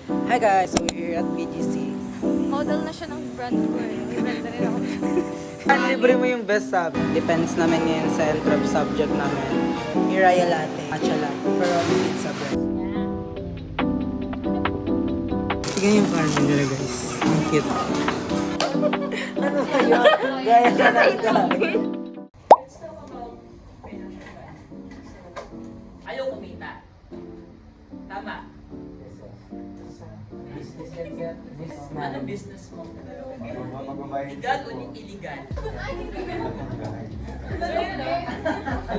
Hi guys, so we're here at BGC. Model na siya ng brand ko eh. May brand na rin ako. Libre mo yung best sabi. Depends namin ngayon sa entrap subject namin. Hiraya latte, matcha latte, pero pizza bread. Tignan yung farming nila guys. Ang cute. Ano ba yun? Gaya na lang. Ayaw kumita. Tama. Ano business mo? Legal o illegal?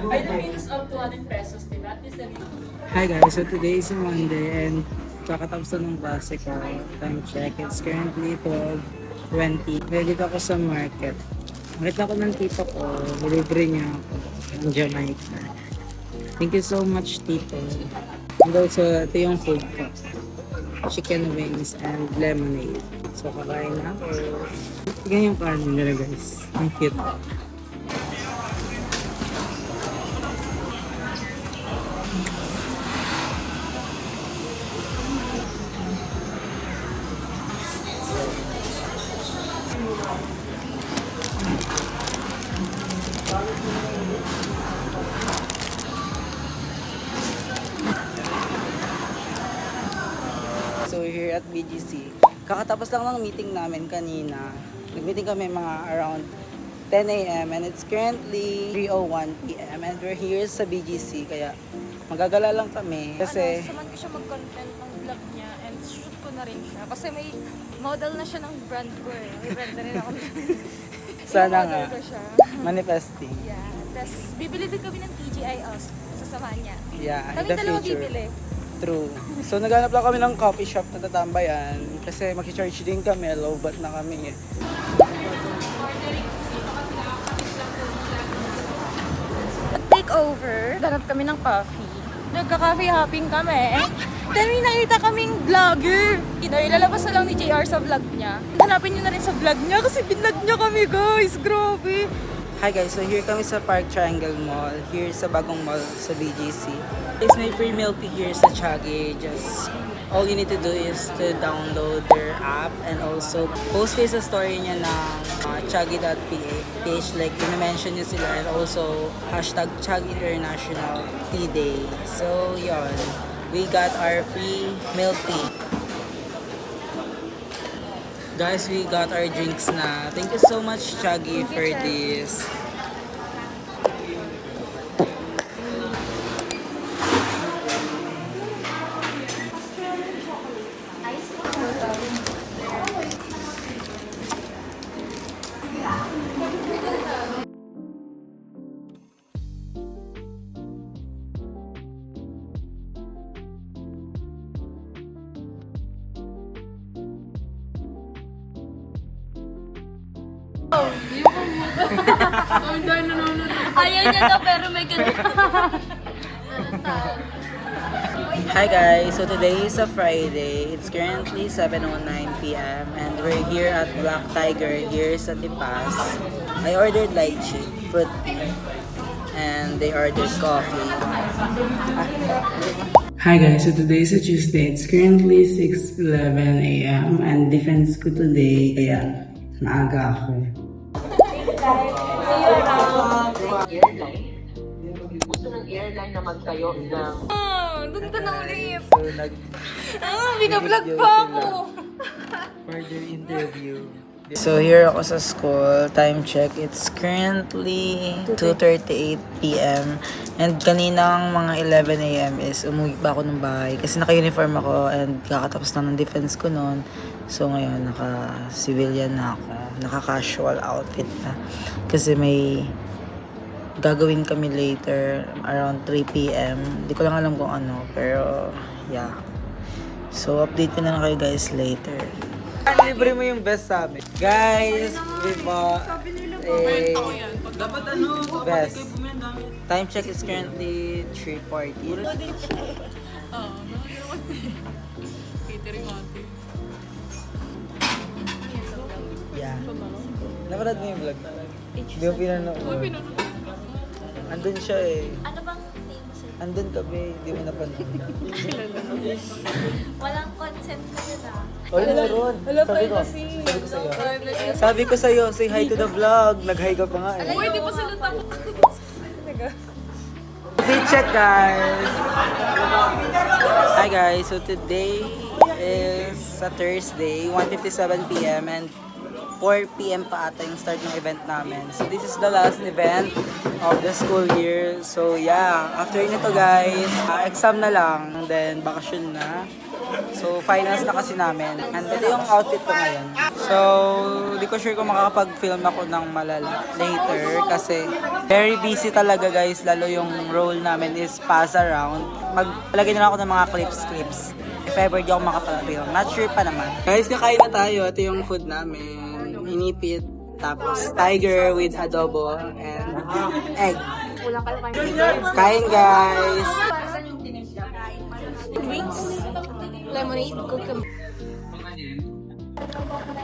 Ay, the means of 200 pesos, diba? At least Hi guys, so today is Monday and kakatapos na ng klase ko. Time check, it's currently 12:20. Dito ako sa market. Nakita ko ng tito ko, libre niya ako ng Jamaica. Thank you so much, tito. And also, ito yung food ko. Chicken wings and lemonade. So, kakain na ako. Tignan yung farming nila guys. Ang cute. So we're here at BGC. Kakatapos lang ng meeting namin kanina. Nag-meeting kami mga around 10 a.m. and it's currently 3:01 p.m. and we're here sa BGC kaya magagala lang kami kasi Saman ko siya mag-content ng vlog niya and shoot ko na rin siya. Kasi may model na siya ng brand ko eh. May brand na rin ako. sana Model nga ko siya. manifesting. Yeah. Tapos bibili din kami ng TGI us. Sasama niya. Yeah, in Kami the dalawa future. bibili. True. So naghanap lang kami ng coffee shop na tatambayan kasi mag-charge din kami, low bat na kami eh. Take over. Ganap kami ng coffee. Nagka-coffee hopping kami. Then may nakita kaming vlogger. Ilalabas na lang ni JR sa vlog niya. Hanapin niyo na rin sa vlog niya kasi binlog niya kami guys. Grabe. Hi guys, so here kami sa Park Triangle Mall, here sa bagong mall sa BGC. Guys, may free milk tea here sa Chagi. Just all you need to do is to download their app and also post kayo sa story niya ng chagi.ph. Like, pina-mention niyo sila and also hashtag Chagi International Tea Day. So, yon. We got our free milk tea. Guys, we got our drinks na. Thank you so much, Chagi, for this. Ayaw niya daw pero may ganun. Hi guys, so today is a Friday. It's currently 7:09 p.m. and we're here at Black Tiger here sa Tipas. I ordered lychee, fruit tea, and they ordered coffee. Hi guys, so today is a Tuesday. It's currently 6:11 a.m. and defense ko today kaya maaga ako. airline. Gusto ng airline na magtayo ng Doon ka na ulit. So Binablog pa ako. further interview. So here ako sa school, time check, it's currently 2:38 p.m. And kaninang mga 11 a.m. is umuwi pa ako ng bahay kasi naka-uniform ako and kakatapos na ng defense ko noon. So ngayon naka-civilian na ako, naka-casual outfit na kasi may gagawin kami later around 3 p.m. Hindi ko lang alam kung ano pero yeah. So update ko na lang kayo guys later. Libre mo yung best sabi. Guys, we bought a best. Time check is currently 3:40. Yeah. Napanood mo yung vlog? Hindi ko pinanood. Andun siya eh. Ano bang name mo sir? Andun ka be, hindi mo napanood. Walang consent ko Oy, Ron. Hello, Sabi ko privacy. sa'yo. Sabi ko sa'yo, say hi to the vlog. Nag-hi ka pa nga eh. Uy, di pa sila tapos. Say check guys! Hi guys, so today is a Thursday, 1:57 p.m. and 4 p.m. pa ata yung start ng event namin. So this is the last event of the school year. So yeah, after nito guys, exam na lang, and then bakasyon na. So finals na kasi namin. And ito yung outfit ko ngayon. So di ko sure kung makakapag-film ako ng malala later kasi very busy talaga guys. Lalo yung role namin is pass around. Magpalagay na lang ako ng mga clips. If ever di ako makapag-film. Not sure pa naman. Guys, kakain na tayo. Ito yung food namin. Inipit. Tapos tiger with adobo and egg. Kain guys! Lemonade, cook.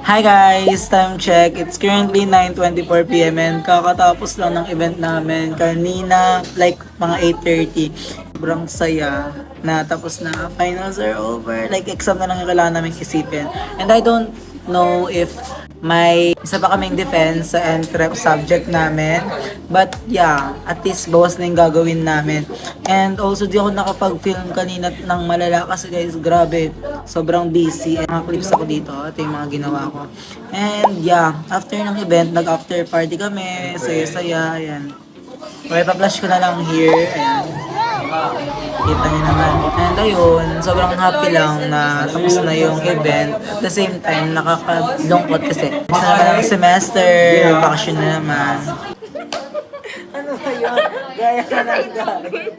Hi guys! Time check. It's currently 9:24 p.m. and kakatapos lang ng event namin. Kanina, like mga 8:30. Sobrang saya na tapos na. Finals are over. Like exam na lang yung kailangan namin isipin. And I don't know if may isa pa kaming defense sa NCREP subject namin. But yeah, at least bawas na yung gagawin namin. And also di ako nakapag-film kanina ng malala kasi guys, grabe. Sobrang busy. And mga clips ako dito. Ito yung mga ginawa ko. And yeah, after ng event, nag-after party kami. Saya-saya. Ayan. Okay, pa-flash ko na lang here. Ayan. Kita niyo naman. And ayun, sobrang happy lang na tapos na yung event. At the same time, nakakalungkot kasi. Tapos na naman ang semester, bakasyon na naman. Ano ba yun? Gaya ka na guys.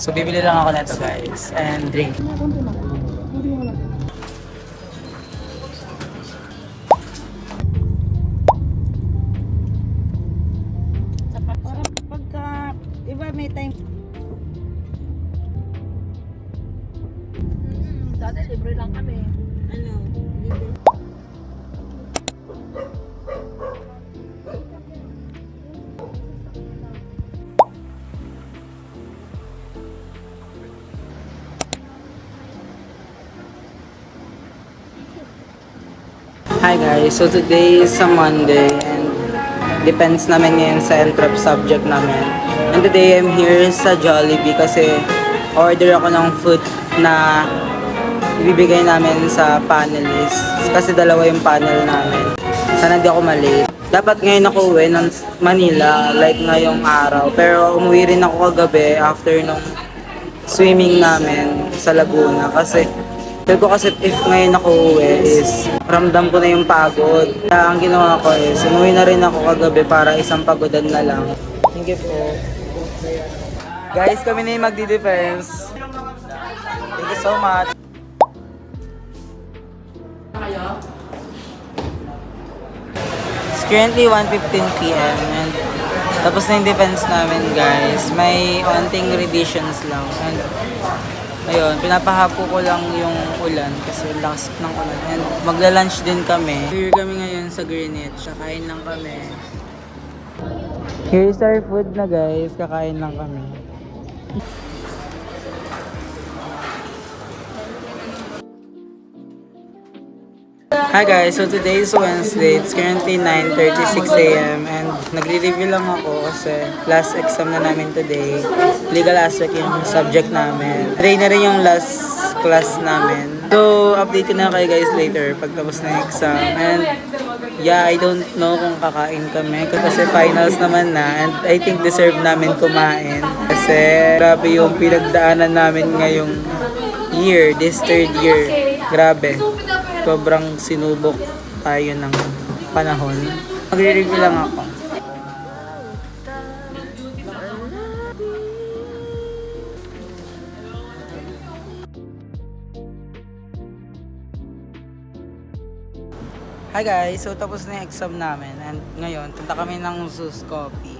So, bibili lang ako nito guys. And drink. Pagka, di ba may time? Dati libre lang kami. Ano? Libre. Hi guys, so today is a Monday and depends namin ngayon sa NCREP subject namin. And today I'm here sa Jollibee kasi order ako ng food na ibibigay namin sa panelists kasi dalawa yung panel namin. Sana di ako malate. Dapat ngayon ako uwi ng Manila like ngayong araw pero umuwi rin ako kagabi after nung swimming namin sa Laguna kasi feel ko kasi if ngayon ako uwi is ramdam ko na yung pagod. Kaya ang ginawa ko is umuwi na rin ako kagabi para isang pagodan na lang. Thank you po. Guys, kami na yung magdi-defense. Thank you so much. It's currently 1:15 p.m. and tapos na yung defense namin guys. May onting revisions lang. And ayun, pinapahapo ko lang yung ulan kasi lakas ng ulan. And magla-lunch din kami. Here kami ngayon sa Greenwich. Kakain lang kami. Here's our food na guys. Kakain lang kami. Hi guys, so today is Wednesday. It's currently 9:36 a.m. and nagre-review lang ako kasi last exam na namin today. Legal aspect yung subject namin. Today na rin yung last class namin. So, update ko na kayo guys later pag tapos na yung exam. And yeah, I don't know kung kakain kami kasi finals naman na and I think deserve namin kumain. Kasi grabe yung pinagdaanan namin ngayong year, this third year. Grabe. Sobrang sinubok tayo ng panahon. Magre-review lang ako. Hi guys, so tapos na yung exam namin and ngayon punta kami ng Zeus Coffee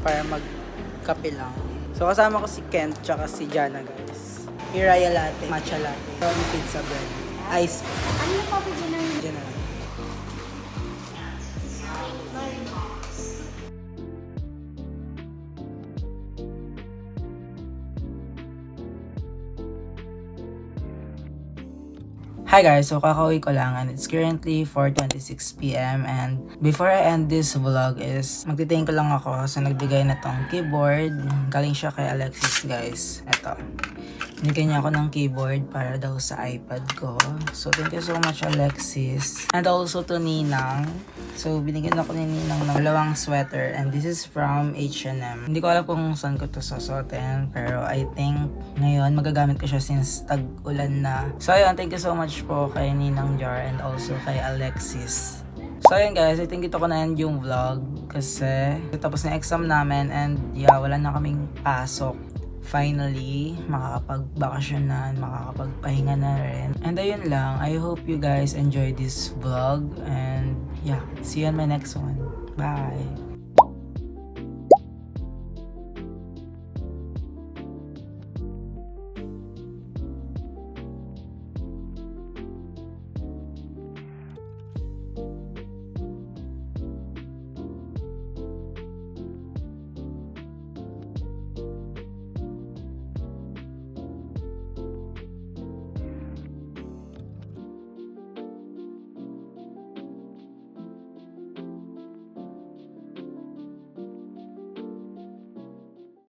para magkape lang. So kasama ko si Kent tsaka si Jana guys. Hiraya latte, matcha latte, Tony pizza bread, ice. Ano yung coffee dinner? Diyan na lang. Hi guys, so kakauwi ko lang and it's currently 4:26 PM and before I end this vlog is magtitingin ko lang ako sa nagbigay na tong keyboard. Galing siya kay Alexis guys. Eto. Binigyan niya ako ng keyboard para daw sa iPad ko. So thank you so much Alexis. And also to Ninang. So binigyan ako ni Ninang ng dalawang sweater and this is from H&M. Hindi ko alam kung saan ko to susuotin pero I think ngayon magagamit ko siya since tag-ulan na. So ayun, thank you so much po kay Ninang Jar and also kay Alexis. So ayun guys, I think ito ko na end yung vlog kasi tapos na exam namin and yeah, wala na kaming pasok. Finally, makakapag-bakasyon na, makakapagpahinga na rin. And ayun lang, I hope you guys enjoy this vlog and yeah, see you on my next one. Bye!